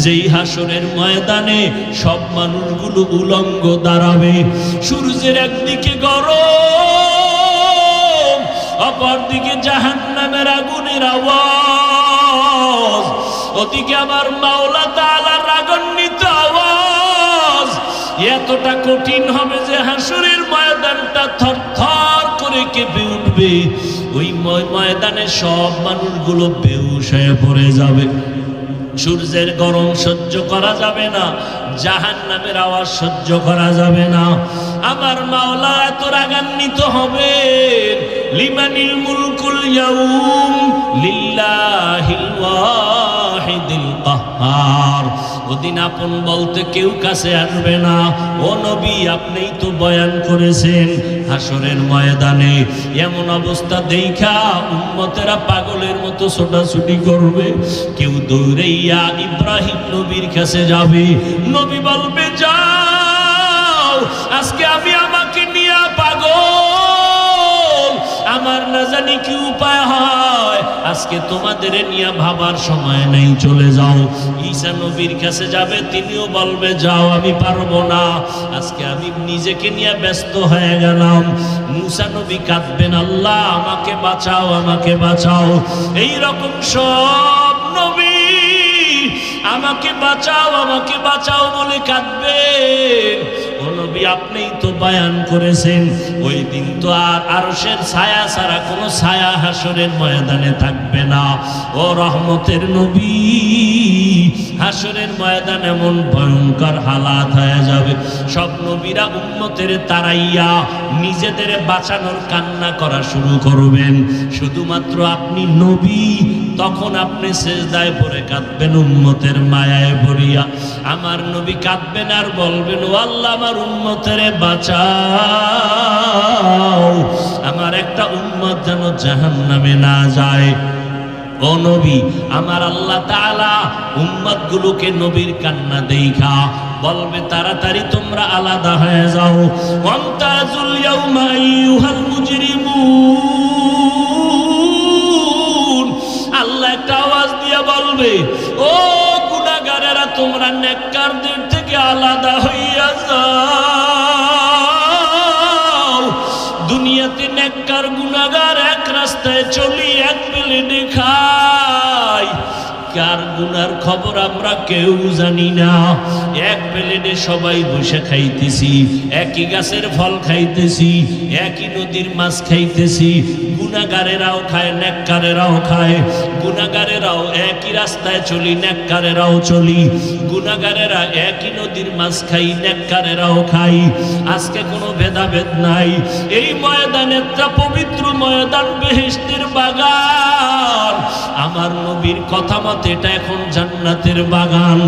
যেই হাসরের ময়দানে সব মানুষগুলো উলঙ্গ দাঁড়াবে, সূর্যের একদিকে গরম, অপরদিকে জাহান্নামের আগুনের আওয়াজ, ওদিকে আমার মাওলা তাআলার রাগান্বিত আওয়াজ। এতটা কঠিন হবে যে হাসরের ময়দানটা থরথর করে কেঁপে উঠবে। ওই ময়দানে সব মানুষগুলো বেহুশ হয়ে পড়ে যাবে। সূর্যের গরম সহ্য করা যাবে না, জাহান্নামের আওয়াজ সহ্য করা যাবে না। আমার মাওলা এত রাগান্বিত হবে, লিমানিল মুলকুল ইয়াউম লিল্লাহিল ওয়াহিদিল কাহ্হার। ওদিন আপন বলতে কেউ কাছে আসবে না। ও নবী, আপনিই তো বয়ান করেছেন হাসরের ময়দানে এমন অবস্থা দেখা উম্মতেরা পাগলের মতো ছোটাছুটি করবে। কেউ দৌড়াইয়া ইব্রাহিম নবীর কাছে যাবে। নবী বলবে, যাও, আজকে আমি আমাকে নিয়ে পাগল, আমার না জানি কি উপায় হয়, আজকে তোমাদের নিয়ে ভাবার সময় নেই, চলে যাও। ঈসা নবীর কাছে যাবে, তিনিও বলবে, যাও, আমি পারবো না, আজকে আমি নিজেকে নিয়ে ব্যস্ত হয়ে গেলাম। মুসা নবী কাঁদবেন, আল্লাহ আমাকে বাঁচাও, আমাকে বাঁচাও। এই রকম সব নবী আমাকে বাঁচাও, আমাকে বাঁচাও বলে কাঁদবেন। ও নবী, আপনিই তো বয়ান করেছেন ওই দিন তো আর আরশের ছায়া ছাড়া কোনো ছায়া হাসরের ময়দানে থাকবে না। ও রহমতের নবী, হাসরের ময়দান এমন ভয়ঙ্কর হালাত হয়ে যাবে, সব নবীরা উম্মতের তারাইয়া নিজেদের বাঁচানোর কান্না করা শুরু করবেন। শুধুমাত্র আপনি নবী, তখন আপনি সেজদায় পড়ে কাঁদবেন উম্মতের মায়ায় ভরিয়া। আমার নবী কাঁদবেন আর বলবেন, ও আল্লাহ, আমার উম্মতের বাঁচাও, আমার একটা উম্মত যেন জাহান্নামে না যায়। ও নবী, আমার আল্লাহ তাআলা উম্মতগুলোকে নবীর কান্না দেখা বলবে, তাড়াতাড়ি তোমরা আলাদা হয়ে যাও। ওয়ামতাজুল ইয়াউমা আইয়ুহাল মুজরিমুন। আল্লাহ একটা আওয়াজ দিয়ে বলবে, ও গুনাহগারেরা, তোমরা নেককারদের থেকে আলাদা হইয়া যাও। দুনিয়াতে নেককার গুনাহগার এক রাস্তায় চলি, এক প্লেটে খাই, কার গুনার খবর আমরা কেউ জানি না। এক প্লেটে সবাই বসে খাইতেছি, একই গাছের ফল খাইতেছি, একই নদীর মাছ খাইতেছি। গুনাহগারেরাও খায়, নেককারেরাও খায়। গুনাহগারেরাও একই রাস্তায় চলি, নেককারেরাও চলি। গুনাহগারেরা একই নদীর মাছ খাই, নেককারেরাও খাই। আজকে কোনো ভেদাভেদ নাই। এই ময়দান একটা পবিত্র ময়দান, বেহেশতের বাগান। আমার নবীর কথা মতে এটা এখন জান্নাতের বাগান।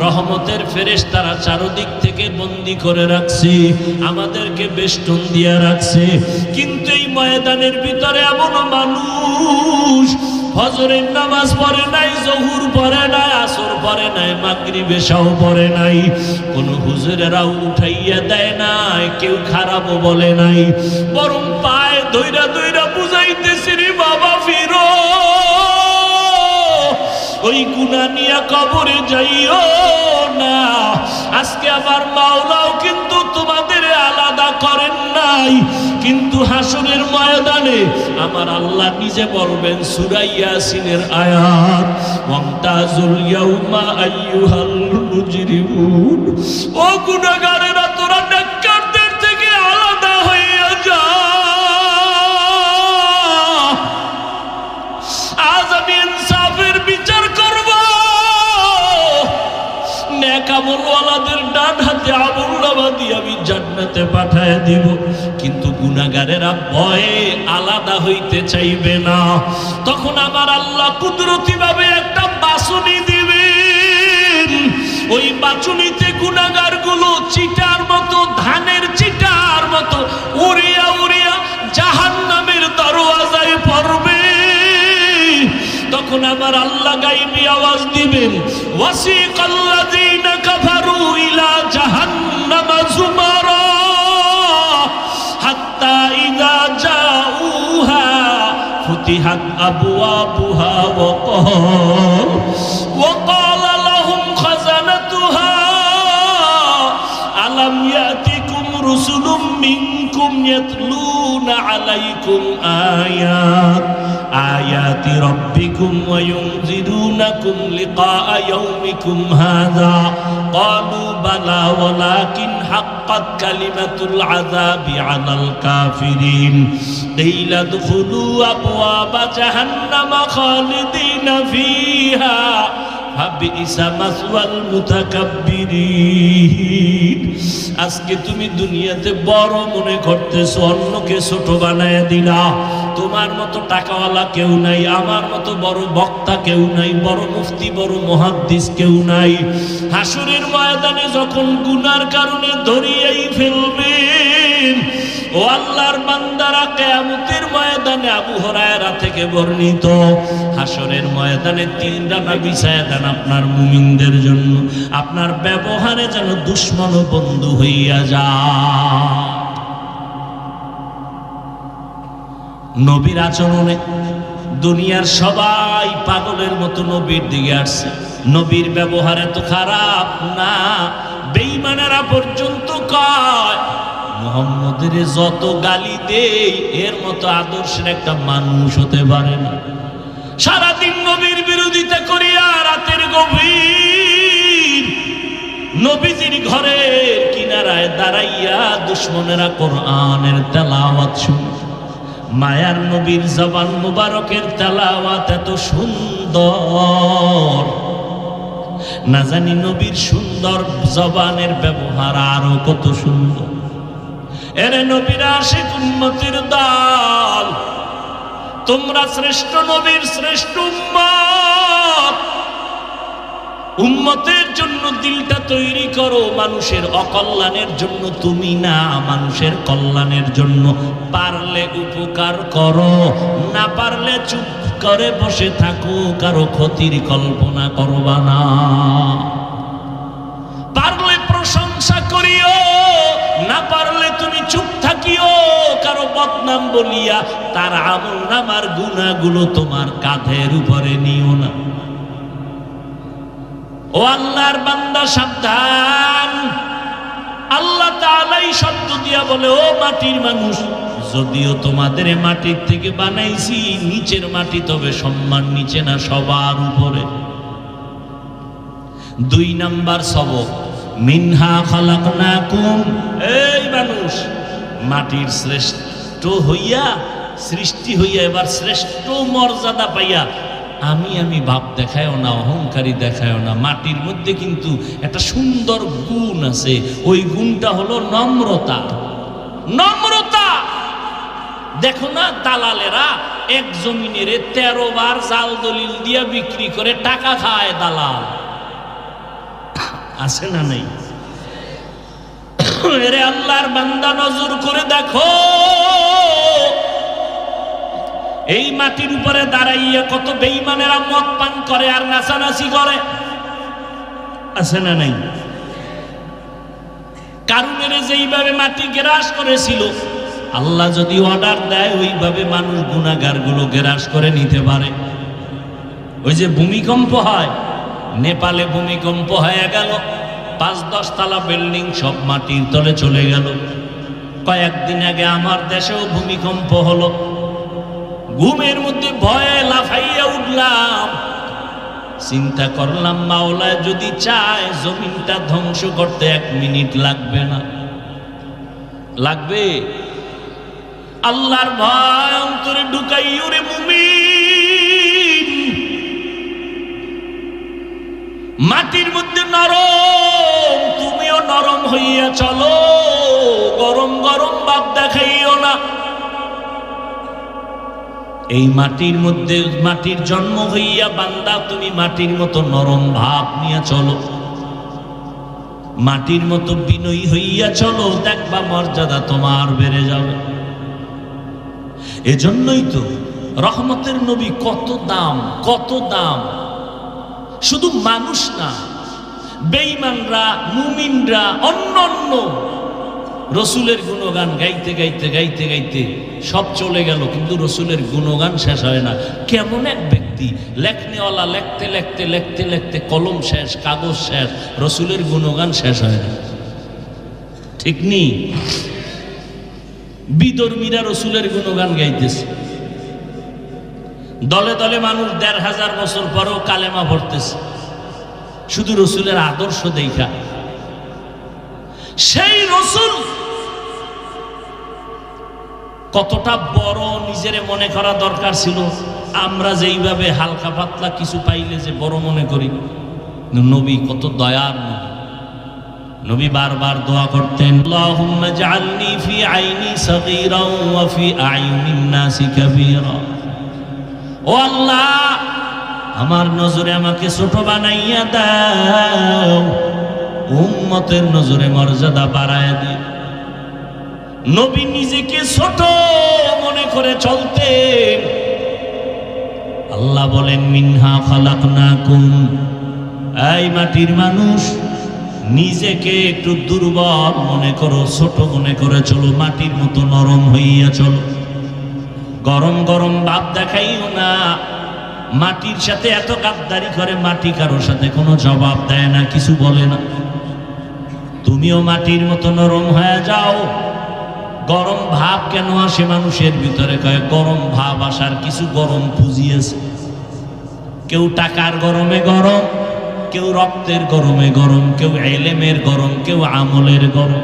রহমতের ফেরেশতারা চারদিক থেকে বন্দী করে রাখছে, আমাদেরকে বেষ্টন দিয়ে রাখছে। কিন্তু এই ময়দানের ভিতরে এমন মানুষ ফজরের নামাজ পড়ে নাই, জোহর পড়ে নাই, আসর পড়ে নাই, মাগরিব এশাও পড়ে নাই। কোন হুজুরেরাও উঠাইয়া দেয় নাই, কেউ খারাপও বলে নাই, বরং পায়ে ধইরা ধইরা বুঝাইতেছে, রে বাবা ফিরো, ওই গুনাহ নিয়ে কবরে যাইও না। আজকে আমার মাওলাও কিন্তু তোমাদের আলাদা করেন নাই, কিন্তু হাসরের ময়দানে আমার আল্লাহ নিজে বলবেন, সূরা ইয়াসিনের আয়াত, ওয়ামতাজুল ইয়াউমা আইয়ুহাল মুজরিমুন। ও গুনাহগারেরা, তোরা নেককারদের থেকে আলাদা হইয়া যা। আজ আমি ইনসাফের বিচার করব, নেক আমলওয়ালাদের ডান হাতে আমলনামা দিয়ে আমি জান্নাতে পাঠায় দিব। কিন্তু গুনাহগারেরা ভয়ে আলাদা হইতে চাইবে না। তখন আমার আল্লাহ কুদরতি ভাবে একটা বাছুনি দিবেন। ওই বাছুনিতে গুনাহগার গুলো চিটার মতো, ধানের চিটার মতো উড়িয়া উড়িয়া জাহান্নামের দরওয়াজায় পড়বে। তখন আমার আল্লাহ গায়বী আওয়াজ দিবেন, ওয়াসিকাল্লাযীনা কাফারু ইলা জাহান্নামা যুমারা হাত্তা ইযা জাউহা ফুতিহাত আবওয়াবুহা ওয়া ক্বালা লাহুম খাযা মিনকুম ইয়াতলুনা আলাইকুম আয়াতি রাব্বিকুম ওয়া ইউনজিরুনাকুম লিকা ইয়াউমিকুম হাযা ক্বালু বালা ওয়ালাকিন হাক্কাত কালিমাতুল আযাবি আলাল কাফিরিন কিলা দুখুলু আবওয়াবা জাহান্নামা খালিদিনা ফিহা ফাবিইসা মাসওয়াল মুতাকাব্বিরিন। আজকে তুমি দুনিয়াতে বড় মনে করতেছো, অন্যকে ছোট বানায় দিলা। তোমার মতো টাকাওয়ালা কেউ নাই, আমার মতো বড় বক্তা কেউ নাই, বড় মুফতি বড় মুহাদ্দিস কেউ নাই। হাসরের ময়দানে যখন গুনার কারণে ধরিয়েই ফেলবেন, ও আল্লাহর বান্দারা, কিয়ামতের ময়দানে আবু হুরায়রা থেকে বর্ণিত, হাসরের ময়দানে তিন ডানা বিছায়া দেন আপনার মুমিনদের জন্য। আপনার ব্যবহারে যেন দুশমন ও বন্ধু হইয়া যায়। নবীর আচরণে দুনিয়ার সবাই পাগলের মতো নবীর দিকে আসছে। নবীর ব্যবহার এত খারাপ না, বেঈমানেরা পর্যন্ত কয় মুহাম্মদের যত গালি দেই এর মতো আদর্শের একটা মানুষ হতে পারে না। সারাদিন নবীর বিরোধিতা করিয়া রাতের গভীর নবীজির ঘরের কিনারায় দাঁড়াইয়া দুশমনেরা কোরআনের তেলাওয়াত শুনে। মায়ার নবীর জবান মুবারকের তেলাওয়াত এত সুন্দর, না জানি নবীর সুন্দর জবানের ব্যবহার আরো কত সুন্দর। এরে নবীর আশিক উম্মতের দল, তোমরা শ্রেষ্ঠ নবীর শ্রেষ্ঠ উম্মত। উম্মতের জন্য দিলটা তৈরি করো, মানুষের অকল্যাণের জন্য তুমি না, মানুষের কল্যাণের জন্য। পারলে উপকার করো, না পারলে চুপ করে বসে থাকো, কারো ক্ষতির কল্পনা করবা না। পারলে প্রশংসা করিও, না পারলে তুমি চুপ থাকিও, কারো বদনাম বলিয়া তার আমলনামার গুনাহগুলো তোমার কাঁধের উপরে নিও না। ও আল্লাহর বান্দা সাবধান, আল্লাহ তাআলাই শব্দ দিয়া বলে, ও মাটির মানুষ, যদিও তোমাদের মাটির থেকে বানাইছি, নিচের মাটি তবে সম্মান নিচে না, সবার উপরে। 2 নাম্বার সবক, মিনহা খালাকনাকুম। এই মানুষ, মাটির শ্রেষ্ঠ হইয়া, সৃষ্টি হইয়া এবার শ্রেষ্ঠ মর্যাদা পাইয়া আমি ভাব দেখায়ও না, অহংকারী দেখায়ও না। মাটির মধ্যে কিন্তু একটা সুন্দর গুণ আছে, ওই গুণটা হলো নম্রতা। নম্রতা। দেখো না, দালালেরা এক জমিনের 13 বার জাল দলিল দিয়া বিক্রি করে টাকা খায়। দালাল আছে না নাই? এরে আল্লাহর বান্দা, নজর করে দেখো, এই মাটির উপরে দাঁড়াইয়া কত বেঈমানেরা মদ পান করে আর নাচানাচি করে। আছে না নাই? কারুনের যেইভাবে মাটি গ্রাস করেছিল, আল্লাহ যদি অর্ডার দেয় ওইভাবে মানুষ গুনাহগার গুলো গ্রাস করে নিতে পারে। ওই যে ভূমিকম্প হয়, নেপালে ভূমিকম্প হয়ে গেল, 5-10 তলা বিল্ডিং সব মাটির তলে চলে গেল। কয়েকদিন আগে আমার দেশেও ভূমিকম্প হলো। ঘুমের মধ্যে ভয়ে লাফাইয়া উঠলাম, চিন্তা করলাম মাওলা যদি চায় জমিনটা ধ্বংস করতে 1 মিনিট লাগবে না। লাগবে? আল্লাহর ভয় অন্তরে ঢুকাইও রে মুমিন। মাটির মধ্যে নরম, তুমিও নরম হইয়া চলো, গরম গরম ভাব দেখাইও না। এই মাটির মধ্যে মাটির জন্ম হইয়া বান্দা, তুমি মাটির মতো নরম ভাব নিয়ে চলো, মাটির মতো বিনয়ী হইয়া চলো, দেখবা মর্যাদা তোমার বেড়ে যাবে। এজন্যই তো রহমতের নবী কত দাম, কত দাম। শুধু মানুষ না, বেঈমানরা, মুমিনরা, অন্য রসুলের গুণগান গাইতে গাইতে গাইতে গাইতে সব চলে গেল, কিন্তু রসুলের গুণগান শেষ হয় না। কেমন এক ব্যক্তি, লেখনেওয়ালা লেখতে লেখতে লেখতে লেখতে কলম শেষ, কাগজ শেষ, রসুলের গুণগান শেষ হয় না। ঠিক নি? বিধর্মীরা রসুলের গুণগান গাইতেছে, দলে দলে মানুষ ১৫০০ বছর পরেও কালেমা পড়তেছে শুধু রসুলের আদর্শ দেখা। সেই রসুল কতটা বড় নিজেরে মনে করা দরকার ছিল। আমরা যেইভাবে হালকা পাতলা কিছু পাইলে যে বড় মনে করি, নবী কত দয়ার নবী। নবী বারবার দোয়া করতেন, আল্লাহুম্মা জাআলনি ফি আইনি সাগীরাও ওয়া ফি আয়ুনিন নাসি কাবীরা। ও আল্লাহ, আমার নজরে আমাকে ছোট বানাইয়া দাও, উম্মতের নজরে মর্যাদা বাড়ায় দিও। নবী নিজেকে ছোট মনে করে চলতেন। আল্লাহ বলেন, মিনহা খালাকনাকুম, এই মাটির মানুষ, নিজেকে একটু দুর্বল মনে করো, ছোট মনে করে চলো, মাটির মতো নরম হইয়া চলো, গরম গরম ভাব দেখাইও না। মাটির সাথে এত গাদ্দারি করে, মাটি কারোর সাথে কোনো জবাব দেয় না, কিছু বলে না। তুমিও মাটির মতো নরম হয়ে যাও। গরম ভাব কেন আসে মানুষের ভিতরে? কয় গরম ভাব আসার কিছু গরম পুঁজিয়েছে। কেউ টাকার গরমে গরম, কেউ রক্তের গরমে গরম, কেউ ইলমের গরম, কেউ আমলের গরম।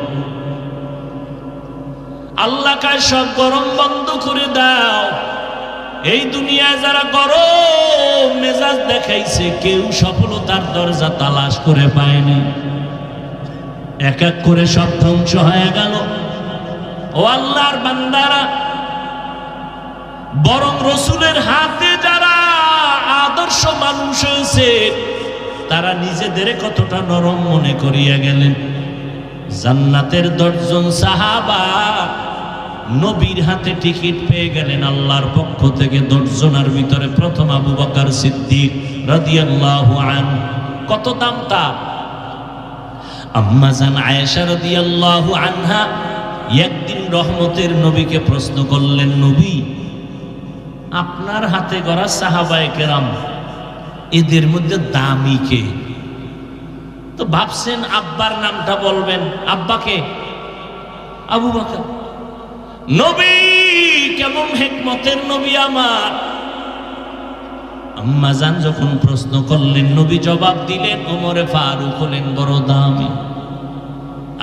আল্লাহ কয় সব গরম বন্ধ করে দাও। এই দুনিয়ায় যারা গরম মেজাজ দেখাইছে, কেউ সফলতার দরজা তালাশ করে পায়নি, এক এক করে সব ধ্বংস হয়ে গেল। ও আল্লাহর বান্দারা, বরং রসুলের হাতে যারা আদর্শ মানুষ হয়েছে, তারা নিজেদের কতটা নরম মনে করিয়া গেলেন। জান্নাতের ১০ জন সাহাবা নবীর হাতে টিকিট পেয়ে গেলেন আল্লাহর পক্ষ থেকে। ১০ জনের ভিতরে প্রথম আবু বকর সিদ্দিক রাদিয়াল্লাহু আনহু। কত দাম তার! আম্মা জান আয়েশা রাদিয়াল্লাহু আনহা একদিন রহমতের নবীকে প্রশ্ন করলেন, নবী, আপনার হাতে গড়া সাহাবায়ে কেরাম, এদের মধ্যে দামি কে? তো ভাবছেন আব্বার নামটা বলবেন। আব্বাকে? আবু বকর। নবী কেমন হিকমতের নবী আমার! আম্মা জান যখন প্রশ্ন করলেন, নবী জবাব দিলেন, ওমরে ফারুক হলেন বড় দামি।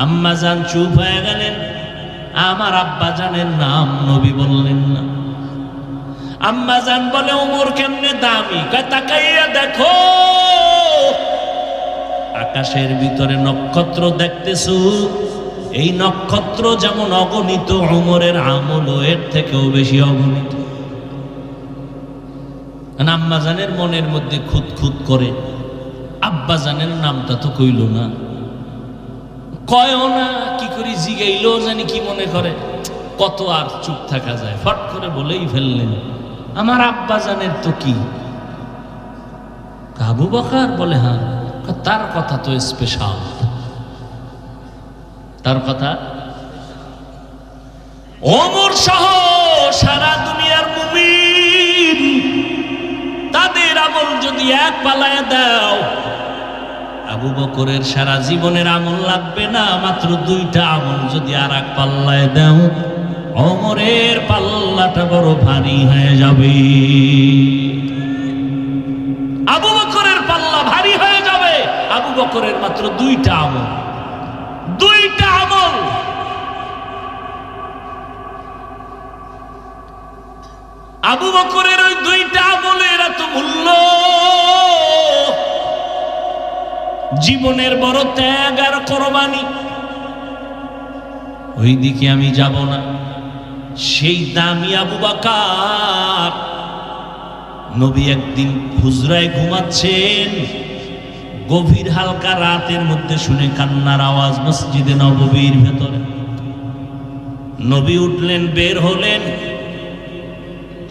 আম্মা জান চুপ হয়ে গেলেন। আমার আব্বা জানের নাম নবী বললেন না। আম্মা জান বলে, ওমর কেমনে দামি? কয় তাকাইয়া দেখো, আকাশের ভিতরে নক্ষত্র দেখতেছো, এই নক্ষত্র যেমন অগণিত, ওমরের আমল এর থেকেও বেশি অগণিত। আম্মা জানের মনের মধ্যে খুদ খুদ করে, আব্বা জানের নামটা তো কইল না, কয়ও না, কি করি জিগাইলো জানি কি মনে করে। কত আর চুপ থাকা যায়, ফট করে বলেই ফেললেন, আমার আব্বা জানের তো কি? আবু বকর? বলে হ্যাঁ। তার কথা তো স্পেশাল, তার কথা। ওমর সহ সারা দুনিয়ার মুমিন, তাদের আমল যদি এক পালায় দাও, আবু বকরের সারা জীবনের আমল লাগবে না, মাত্র 2টা আমল যদি আর এক পাল্লায় দাও, ওমরের পাল্লাটা বড় ভারী হয়ে যাবে। আবু বকরের পাল্লা ভারী হয়ে যাবে। আবু বকরের মাত্র 2টা আমল, 2টা আমল। আবু বকরের ওই 2টা আমলের এত মূল্য, জীবনের বড় ত্যাগ আর কোরবানি। ওই দিকে আমি যাব না। সেই দামি আবু বকর, নবী একদিন হুজরায় ঘুমাচ্ছেন, গভীর হালকা রাতের মধ্যে শুনে কান্নার আওয়াজ মসজিদে নববীর ভেতরে। নবী উঠলেন, বের হলেন,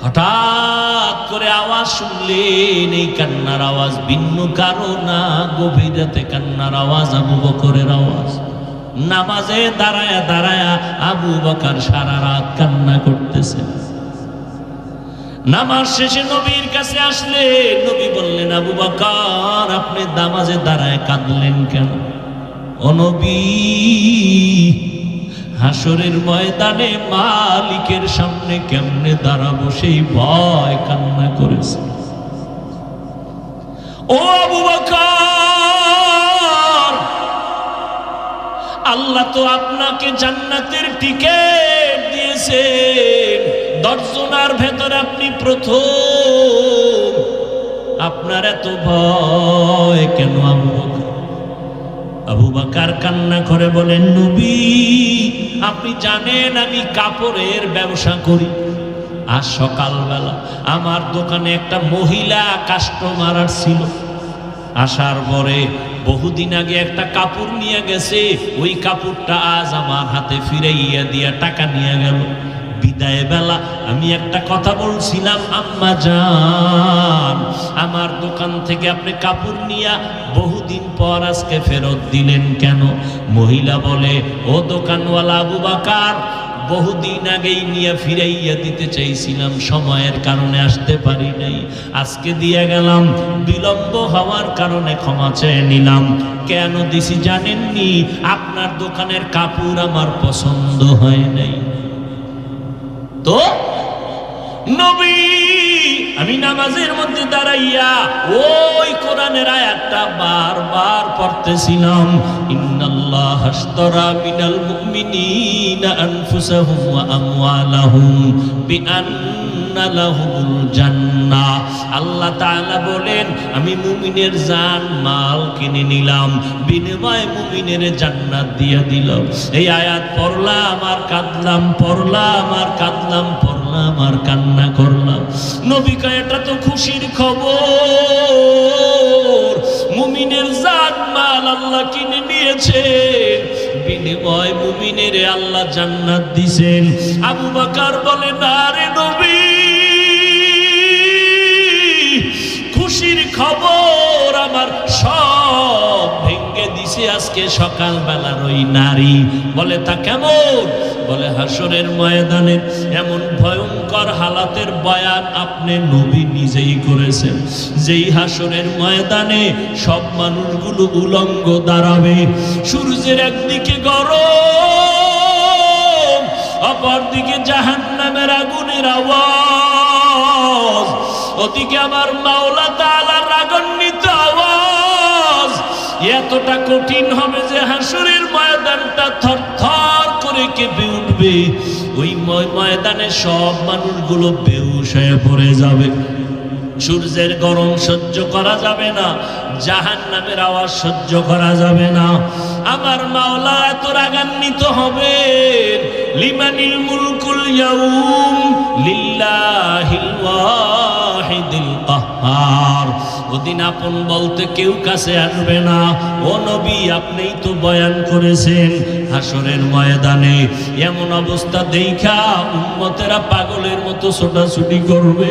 হঠাৎ করে আওয়াজ শুনলেন। এই কান্নার আওয়াজ ভিন্ন কারো না, গভীর রাতে কান্নার আওয়াজ, আবু বকরের আওয়াজ। নামাজে দাঁড়ায়া দাঁড়ায়া আবু বকর সারা রাত কান্না করতেছে। নামাজ শেষে নবীর কাছে আসলে নবী বললেন, আবু বকর, আপনি নামাজে দাঁড়ায় কাঁদলেন কেন? ও নবী, হাসরের ময়দানে মালিকের সামনে কেমনে দাঁড়াবো সেই ভয় কান্না করেছে। ও আবু বকর, আল্লাহ তো আপনাকে জান্নাতের টিকেট দিয়েছেন, 10 জনের ভেতরে আপনি প্রথম, আপনার এত ভয় কেন আবু বকর? আবু বকর কান্না করে বলেন, নবী আপনি জানেন আমি কাপড়ের ব্যবসা করি, আজ সকালবেলা আমার দোকানে একটা মহিলা কাস্টমার আসছিল, আসার পরে বহুদিন আগে একটা কাপড় নিয়ে গেছে, ওই কাপড়টা আজ আমার হাতে ফিরাইয়া দিয়া টাকা নিয়ে গেল। বিদায় বেলা আমি একটা কথা বলছিলাম, আম্মা জান আমার দোকান থেকে আপনি কাপড় নিয়া বহুদিন পর আজকে ফেরত দিলেন কেন? মহিলা বলে, ও দোকানওয়ালা আবু বকর, বহুদিন আগেই নিয়ে ফিরাইয়া দিতে চাইছিলাম, সময়ের কারণে আসতে পারি নাই, আজকে দিয়ে গেলাম, বিলম্ব হওয়ার কারণে ক্ষমা চেয়ে নিলাম। কেন দিছি জানেননি? আপনার দোকানের কাপড় আমার পছন্দ হয় নাই। তো নবী আমি নামাজের মধ্যে দাঁড়াইয়া ওই কোরআনের আয়াতটা বারবার পড়তেছিলাম, ইন্নাল্লাহ আশতারা মিনাল মুমিনিনা আনফুসাহুম ওয়া আমওয়ালাহুম বিআন্না লাহুমুল জান্নাহ। আল্লাহ তাআলা বলেন, আমি মুমিনের জান মাল কিনে নিলাম, বিনিময়ে মুমিনের জান্নাত দিয়ে দিলাম। এই আয়াত পড়লাম আর কাঁদলাম, পড়লাম আর কাঁদলাম, পড়লাম আর কান্না করলাম। নবী কয়, এটা তো খুশির খবর, মুমিনের জান মাল আল্লাহ কিনে নিয়েছেন, বিনিময় মুমিনের আল্লাহ জান্নাত দিবেন। আবু বকর বলে, না রে নবী, খুশির খবর আমার সব ভেঙে দিছে আজকে সকালবেলার ওই নারী। বলে, তা কেমন? বলে, হাসরের ময়দানে এমন ভয়ঙ্কর হালাতের বয়ান আপনি নবী নিজেই করেছেন, যেই হাসরের ময়দানে সব মানুষগুলো উলঙ্গ দাঁড়াবে, সূর্যের একদিকে গরম, অপর দিকে জাহান্নামের আগুনের আওয়াজ, ওদিকে আমার মাওলা তাআলার রাগান্বিত আওয়াজ। এতটা কঠিন হবে যে হাসরের ময়দানটা থরথর করে কেঁপে উঠবে, ওই ময়দানে সব মানুষগুলো বেহুশ হয়ে পড়ে যাবে। সূর্যের গরম সহ্য করা যাবে না, জাহান্নামের আওয়াজ সহ্য করা যাবে না। আমার মাওলা এত রাগান্বিত হবে, লিমানিল মুলকুল ইয়াউম লিল্লাহিল ওয়াহিদিল কাহ্হার। ওদিন আপন বলতে কেউ কাছে আসবে না। ও নবী, আপনিই তো বয়ান করেছেন হাসরের ময়দানে এমন অবস্থা দেখা উম্মতেরা পাগলের মতো ছোটাছুটি করবে,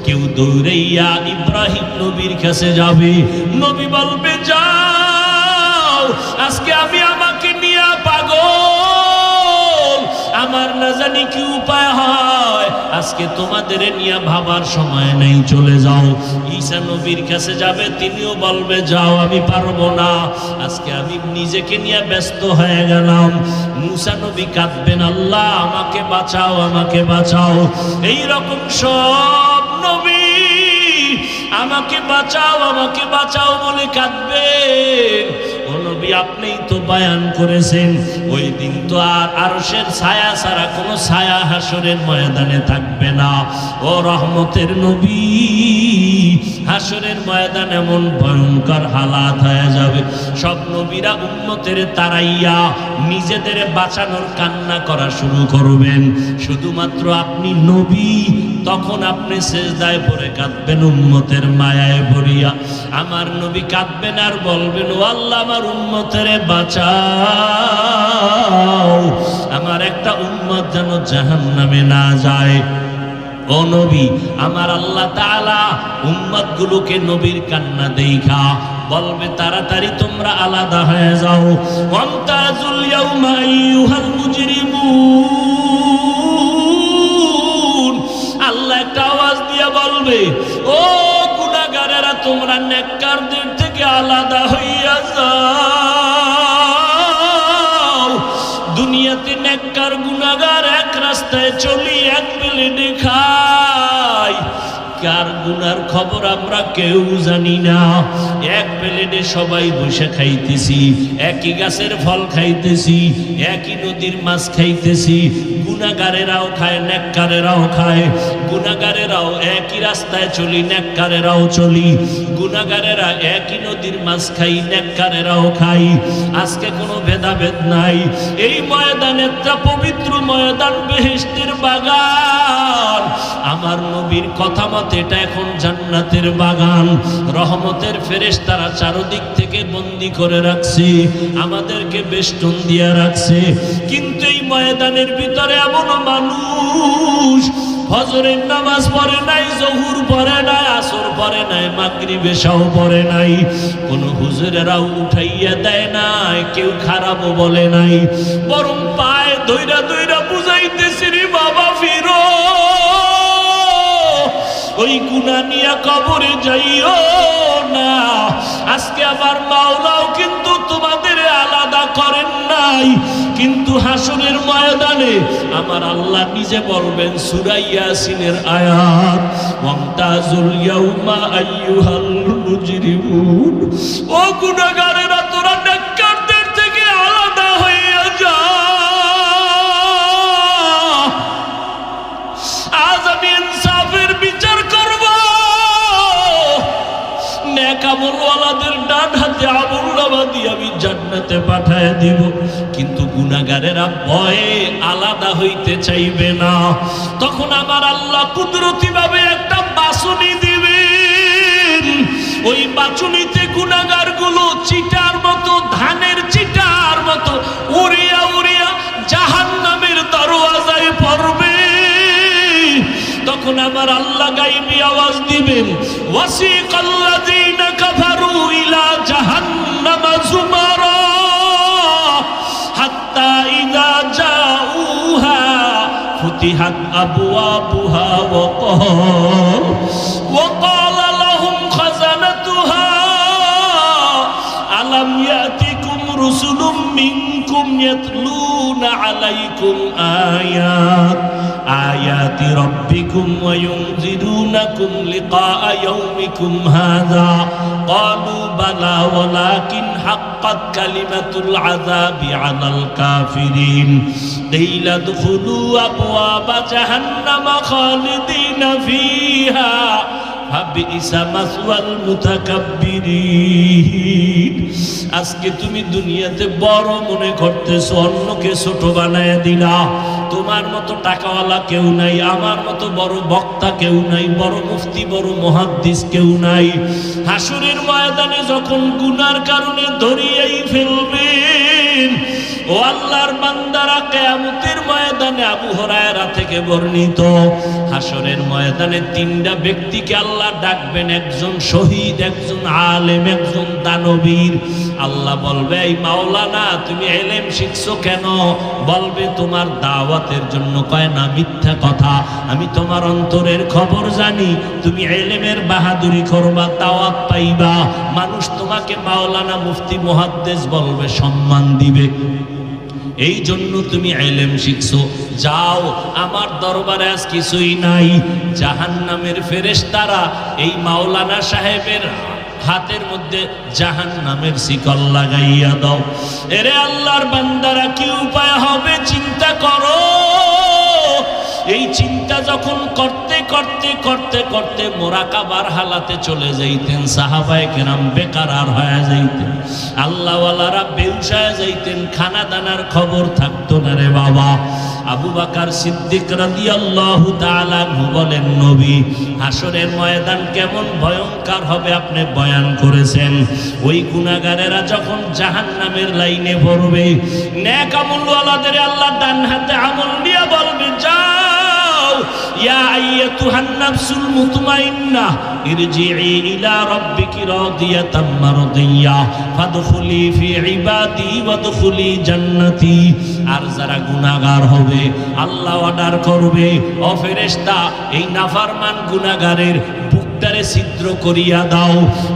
কেউ দৌড়াইয়া ইব্রাহিম নবীর কাছে যাবে, নবী বলবে, যাও আজকে আমি আমাকে নিয়ে পাগল, আমার না জানি কি উপায় হয়, আজকে তোমাদের নিয়ে ভাবার সময় নেই, চলে যাও। ঈসা নবীর কাছে যাবে, তিনিও বলবে, যাও আমি পারবো না, আজকে আমি নিজেকে নিয়ে ব্যস্ত হয়ে গেলাম। মুসা নবী কাঁদবেন, আল্লাহ আমাকে বাঁচাও, আমাকে বাঁচাও। এই রকম সব নবী আমাকে বাঁচাও, আমাকে বাঁচাও বলে কাঁদবেন। ও নবী, আপনিই তো বয়ান করেছেন ওই দিন তো আর আরশের ছায়া ছাড়া কোনো ছায়া হাসরের ময়দানে থাকবে না। ও রহমতের নবী, হাসরের ময়দান এমন ভয়ঙ্কর হালাত হয়ে যাবে, সব নবীরা উম্মতের তাড়াইয়া নিজেদের বাঁচানোর কান্না করা শুরু করবেন। শুধুমাত্র আপনি নবী, তখন আপনি সেজদায় পড়ে কাঁদবেন উম্মতের মায়ায় ভরিয়া। আমার নবী কাঁদবেন আর বলবেন, ও আল্লাহ আমার উম্মতের বাঁচাও, আমার একটা উম্মত যেন জাহান্নামে না যায়। ও নবী, আমার আল্লাহ তাআলা উম্মতগুলোকে নবীর কান্না দেখা বলবে, তাড়াতাড়ি তোমরা আলাদা হয়ে যাও। ওয়ামতাজুল ইয়াউমা আইয়ুহাল মুজরিমুন, আল্লাহ একটা আওয়াজ দিয়ে বলবে, ও গুনাহগারেরা তোমরা নেককারদের থেকে আলাদা হইয়া যাও। দুনিয়াতে নেককার নেককার গুনাহগার এক রাস্তায় চলি, এক প্লেটে খাই, কার গুনার খবর আমরা কেউ জানি না। এক প্লেটে সবাই বসে খাইতেছি, একই গাছের ফল খাইতেছি, একই নদীর মাছ খাইতেছি। গুনাহগারেরাও খায়, নেককারেরাও খায়। গুনাহগারেরাও একই রাস্তায় চলি, নেককারেরাও চলি। গুনাহগারেরা একই নদীর মাছ খাই, নেককারেরাও খাই। আজকে কোনো ভেদাভেদ নাই। এই ময়দান একটা পবিত্র ময়দান, বেহেশতের বাগান। আমার নবীর কথা মতে এটা এখন জান্নাতের বাগান। রহমতের ফেরেশতারা চারদিক থেকে বন্দী করে রাখছে, আমাদেরকে বেষ্টন দিয়ে রাখছে। কিন্তু এই ময়দানের ভিতরে এমন মানুষ ফজরের নামাজ পড়ে নাই, জোহর পড়ে নাই, আসর পড়ে নাই, মাগরিব এশাও পড়ে নাই। কোন হুজুরেরাও উঠাইয়া দেয় নাই, কেউ খারাপও বলে নাই, বরং পায়ে ধইরা ধইরা বুঝাইতেছি, রে বাবা ফিরো, ওই গুনাহ নিয়ে কবরে যাইও না। আজকে আমার মাওলাও কিন্তু তোমাদের আলাদা করেন নাই, কিন্তু হাসরের ময়দানে আমার আল্লাহ নিজে বলবেন সূরা ইয়াসিনের আয়াত, ওয়ামতাজুল ইয়াউমা আইয়ুহাল মুজরিমুন, ও গুনাহগারেরা তোরা নেককারদের থেকে আলাদা হইয়া যা। আজ আমি ইনসাফের বিচার করব, নেক আমলওয়ালাদের ডান হাতে আমলনামা দিয়ে আমি জান্নাতে পাঠায় দিব। কিন্তু গুনাহগারেরা ভয়ে আলাদা হইতে চাইবে না। তখন আমার আল্লাহ কুদরতি ভাবে একটা বাছুনি দিবেন। ওই বাছুনিতে গুনাহগারগুলো চিটার মতো, ধানের চিটার মতো উড়িয়া উড়িয়া জাহান্নামের দরওয়াজায় পড়বে। তখন আমার আল্লাহ গায়বী আওয়াজ দিবেন, ওয়াসিকাল্লাযীনা কাফারু ইলা জাহান্নামা যুমারা হাত্তা ইযা জাউহা ফুতিহাত আবওয়াবুহা ওয়া ক্বালা লাহুম খাযানাতুহা আলাম ইয়াতিকুম রুসুলুম মিনকুম ইয়াতলুনা আলাইকুম আয়াতি রাব্বিকুম ওয়া ইউনযিরুনাকুম লিকাআ ইয়াউমিকুম হাযা ক্বালু বালা ওয়ালাকিন হাক্কাত কালিমাতুল আযাবি আলাল কাফিরিন কিলা দুখুলু আবওয়াবা জাহান্নামা খালিদিনা ফিহা ফাবিইসা মাসওয়াল মুতাকাব্বিরিন। আজকে তুমি দুনিয়াতে বড় মনে করতেছো, অন্যকে ছোট বানায় দিলা। তোমার মতো টাকাওয়ালা কেউ নাই, আমার মতো বড় বক্তা কেউ নাই, বড় মুফতি, বড় মুহাদ্দিস কেউ নাই। হাসরের ময়দানে যখন গুনার কারণে ধরিয়েই ফেলবেন, ও আল্লাহর বান্দারা, কিয়ামতের ময়দানে আবু হুরায়রা থেকে বর্ণিত, হাসরের ময়দানে তিনটা ব্যক্তিকে আল্লাহ ডাকবেন, একজন শহীদ, একজন আলেম, একজন দানবীর। আল্লাহ বলবে, এই মাওলানা তুমি ইলম শিখছো কেন? বলবে তোমার দাওয়াতের জন্য। কয় না, মিথ্যা কথা, আমি তোমার অন্তরের খবর জানি। তুমি ইলমের বাহাদুরি করবা, দাওয়াত পাইবা, মানুষ তোমাকে মাওলানা, মুফতি, মুহাদ্দিস বলবে, সম্মান দিবে। এই জন্য তুমি ইলম শিখছো। যাও, আমার দরবারে আজ কিছুই নাই। জাহান্নামের ফেরেশতারা এই মাওলানা সাহেবের হাতের মধ্যে জাহান্নামের শিকল লাগাইয়া দাও। এরে আল্লাহর বান্দারা, কি উপায় হবে চিন্তা করো। এই চিন্তা যখন করতে করতে করতে করতে মুরাকাবার হালাতে চলে যাইতেন, সাহাবায়ে কেরাম বেকারার হয়ে যাইতেন, আল্লাহওয়ালারা বেহুশ হয়ে যাইতেন, খানা দানার খবর থাকতো না রে বাবা। আবু বকর সিদ্দিক রাদিয়াল্লাহু তাআলা আনহু বলেন, নবী, হাসরের ময়দান কেমন ভয়ঙ্কর হবে আপনি বয়ান করেছেন। ওই গুনাহগারেরা যখন জাহান্নামের লাইনে পড়বে, নেক আমলওয়ালাদের আল্লাহ ডান হাতে আমল দিয়ে বলবে, যাও ইয়া আইয়াতুহান নাফসুল মুতমাইন্নাহ ইরজিই ইলা রাব্বিকি রাদিয়াতাম মারদিয়া ফাদখুলি ফি ইবাদি ওয়াদখুলি জান্নাতি। আর যারা গুনাহগার হবে, আল্লাহ অর্ডার করবে, ও ফেরেশতা, এই নাফরমান গুনাহগারের বুকটারে ছিদ্র করিয়া দাও।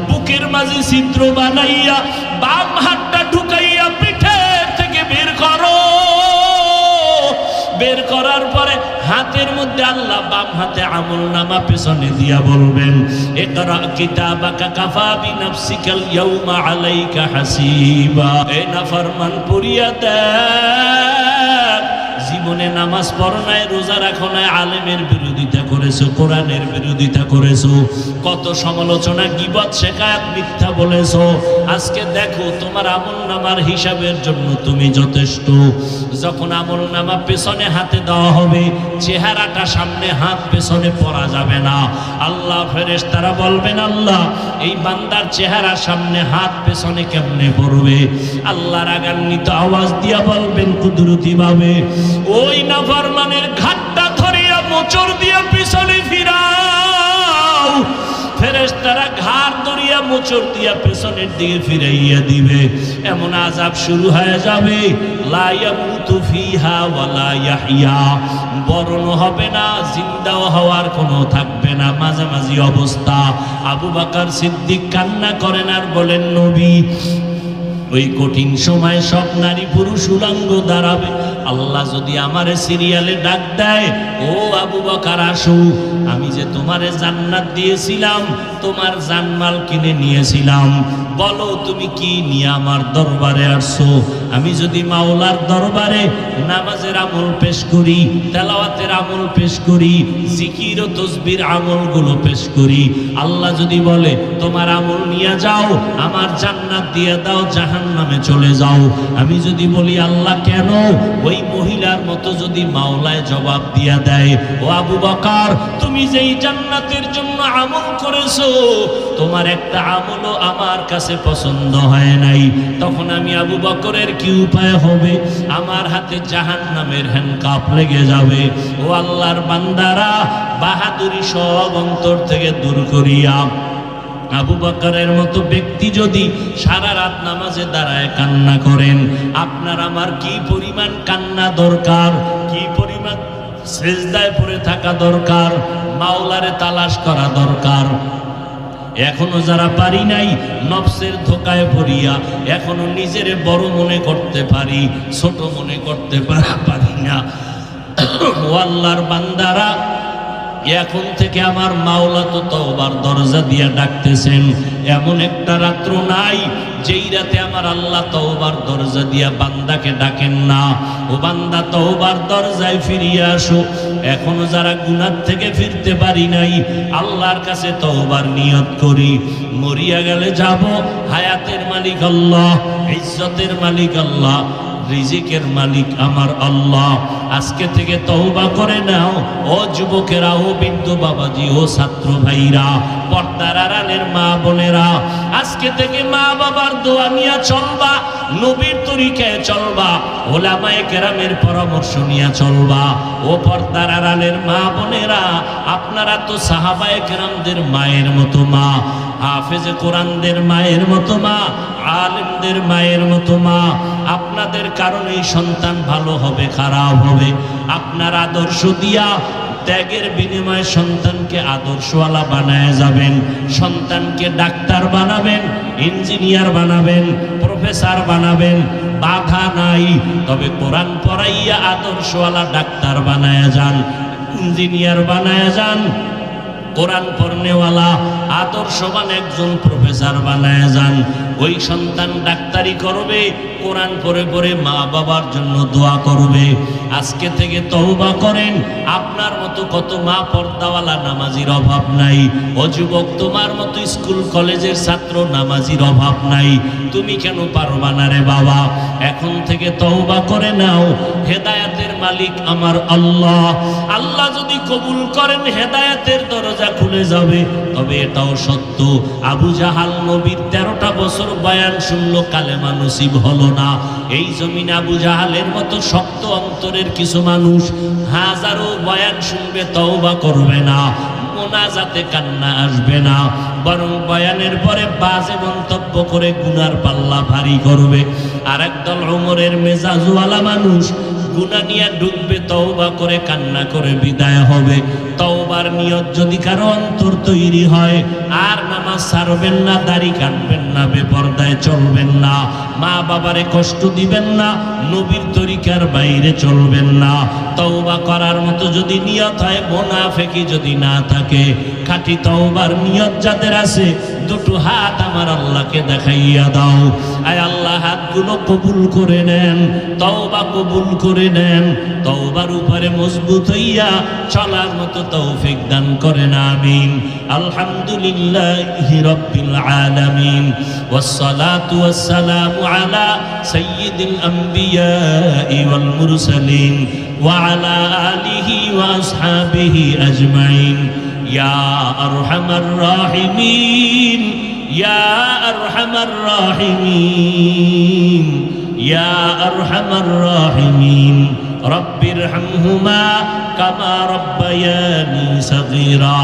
বুকের মাঝে ছিদ্র বানাইয়া বাম হাতটা ঢুকাইয়া পিঠের থেকে বের করো। আল্লাহ বাম হাতে আমলনামা পেছনে দিয়া বলবেন, ইকরা কিতাবাকা কাফা বিনাফসিকাল ইয়াউমা আলাইকা হাসিবা। এই নাফরমান পড়িয়া দেখ, জীবনে নামাজ পড়ো নাই, রোজা রাখো নাই, আলেমের বিরোধিতা করেছো, কোরআনের বিরোধিতা করেছো, কত সমালোচনা, গীবত, শিকায়াত, মিথ্যা বলেছো। আজকে দেখো তোমার আমলনামার হিসাবের জন্য তুমি যথেষ্ট। যখন আমলনামা পেছনে হাতে দেওয়া হবে, চেহারাটা সামনে, হাত পেছনে পড়া যাবে না। আল্লাহ ফেরেশতারা বলবেন, আল্লাহ এই বান্দার চেহারা সামনে, হাত পেছনে কেমনে পড়বে? আল্লাহ রাগান্বিত আওয়াজ দিয়া বলবেন কুদরতি ভাবে, ওই নাফরমানের ঘাটটা ধরিয়া মোচড় দিয়া পিছনে ফিরাও। ফেরেশতারা ঘাড় ধরিয়া মোচড় দিয়া পেছনের দিকে ফিরাইয়া দিবে। এমন আযাব শুরু হয়ে যাবে, লা ইয়ামুতু ফিহা ওয়ালা ইয়াহইয়া, মরণ হবে না, জিন্দাও হওয়ার কোনো থাকবে না, মাঝামাঝি অবস্থা। আবু বকর সিদ্দিক কান্না করেন আর বলেন, নবী ওই কঠিন সময় সব নারী পুরুষ উলঙ্গ দাঁড়াবে, আল্লাহ যদি আমারে সিরিয়ালে ডাক দেয়, ও আবু বকর আসো, আমি যে তোমারে জান্নাত দিয়েছিলাম, তোমার জানমাল কিনে নিয়েছিলাম, বলো তুমি কি নিয়ে আমার দরবারে আসছো? আমি যদি মাওলার দরবারে নামাজের আমল পেশ করি, তেলাওয়াতের আমল পেশ করি, জিকির ও তসবির আমলগুলো পেশ করি, আল্লাহ যদি বলে তোমার আমল নিয়ে যাও, আমার জান্নাত দিয়ে দাও, জাহান্নামে চলে যাও, আমি যদি বলি আল্লাহ কেন, ওই মহিলার মতো যদি মাওলায় জবাব দিয়া দেয়, ও আবু বকর তুমি যেই জান্নাতের জন্য আমল করেছো, তোমার একটা আমলও আমার কাছে পছন্দ হয় নাই, তখন আমি আবু বকরের কি উপায় হবে? আমার হাতে জাহান্নামের হ্যান্ডকাপ লেগে যাবে। ও আল্লাহর বান্দারা, বাহাদুরি সব অন্তর থেকে দূর করিয়া আবু বকরের মতো ব্যক্তি যদি সারা রাত নামাজে দাঁড়ায় কান্না করেন, আপনার আমার কি পরিমাণ কান্না দরকার, কি পরিমাণ সেজদায় পড়ে থাকা দরকার, মাওলারে তালাশ করা দরকার। এখনো যারা পারি নাই, নফসের ধোকায় পড়িয়া এখনো নিজের বড় মনে করতে পারি, ছোট মনে করতে পারি না। ও আল্লাহর বান্দারা, এখন থেকে আমার মাওলা তো তওবার দরজা দিয়া ডাকতেছেন। এমন একটা রাত্র নাই যেই রাতে আমার আল্লাহ তওবার দরজা দিয়া বান্দাকে ডাকেন না, ও বান্দা তওবার দরজায় ফিরিয়ে আসো। এখনো যারা গুনাহ থেকে ফিরতে পারি নাই, আল্লাহর কাছে তওবার নিয়ত করি, মরিয়া গেলে যাব, হায়াতের মালিক আল্লাহ, ইজ্জতের মালিক আল্লাহ, রিজিকের মালিক আমার আল্লাহ। আজকে থেকে তওবা করে নাও, ও যুবকেরা, ও বৃদ্ধ বাবাজি, ও ছাত্র ভাইরা, পর্দার আড়ালের মা বোনেরা, আজকে থেকে মা বাবার দোয়া নিয়ে চলবা, নবীর তরিকায় চলবা, ওলামায়ে কেরামের পরামর্শ নিয়ে চলবা। ও পর্দার আড়ালের মা বোনেরা, আপনারা তো সাহাবায়ে কেরামদের মায়ের মতো মা, হাফেজে কোরআনদের মায়ের মতো মা, আলেমদের মায়ের মতো মা। আপনাদের কারণেই সন্তান ভালো হবে, খারাপ হবে। আপনার আদর্শ দিয়া, ত্যাগের বিনিময়ে সন্তানকে আদর্শওয়ালা বানায় যাবেন, সন্তানকে ডাক্তার বানাবেন, ইঞ্জিনিয়ার বানাবেন, প্রফেসর বানাবেন, বাধা নাই। তবে কোরআন পড়াইয়া আদর্শওয়ালা ডাক্তার বানায় যান, ইঞ্জিনিয়ার বানায় যান, কোরআন পড়নেওয়ালা আদর্শবান একজন প্রফেসর বানায় যান। ওই সন্তান ডাক্তারি করবে, কোরআন পড়ে পড়ে মা বাবার জন্য দোয়া করবে। আজকে থেকে তওবা করেন। আপনার মতো কত মা পর্দাওয়ালা নামাজির অভাব নাই। ও যুবক, তোমার মতো স্কুল কলেজের ছাত্র নামাজির অভাব নাই। তুমি কেন পারবা না রে বাবা? এখন থেকে তওবা করে নাও। হেদায়েতের মালিক আমার আল্লাহ। আল্লাহ যদি কবুল করেন, হেদায়েতের দরজা খুলে যাবে। তবে এটাও সত্য, আবু জাহাল নবীর 13টা বছর বয়ান শুনলো, কালেমা নসিব হলো না। এই জমিনে আবু জাহালের মতো শক্ত অন্তরের কিছু মানুষ হাজারো বয়ান শুনবে, তওবা করবে না, মোনাজাতে কান্না আসবে না, বরং বয়ানের পরে বাজে মন্তব্য করে গুনার পাল্লা ভারী করবে। আর একদল ওমরের মেজাজওয়ালা মানুষ গুনাহ নিয়ে ডুববে, তওবা করে কান্না করে বিদায় হবে। তওবা তওবার নিয়ত যদি কারো অন্তর তৈরি হয়, আর নামাজ ছাড়বেন না, দাড়ি কাটবেন না, বেপরদায় চলবেন না, মা বাবারে কষ্ট দিবেন না, নবীর তরিকার বাইরে চলবেন না, তওবা করার মতো যদি নিয়ত হয়, মুনাফিকি যদি না থাকে, খাঁটি তওবার নিয়ত যাদের আছে, দুটো হাত আমার আল্লাহকে দেখাইয়া দাও। আয় আল্লাহ, হাতগুলো কবুল করে নেন, তওবা কবুল করে নেন, তওবার উপরে মজবুত হইয়া চলার মতো তৌফিক দান করেন, আমিন। আলহামদুলিল্লাহি রাব্বিল আলামিন, ওয়াসসালাতু ওয়াসসালামু আলা সাইয়্যিদিল আমবিয়াই ওয়াল মুরসালিন ওয়া আলা আলিহি ওয়া আসহাবিহি আজমাইন। ইয়া আরহামার রাহিমিন, ইয়া আরহামার রাহিমিন, ইয়া আরহামার রাহিমিন, রব্বিরহামহুমা কামা রব্বায়ানি সগীরা।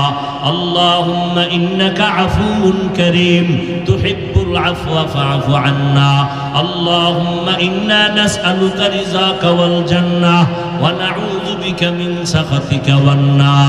আল্লাহুম্মা ইন্নাকা আফুউন কারীম তুহিব্বুল আফওয়া ফা'ফু আন্না। আল্লাহুম্মা ইন্না নাসআলুকা রিযাকা ওয়াল জান্নাহ ওয়া নাউযু বিকা মিন সাখাতিকা ওয়ান নার।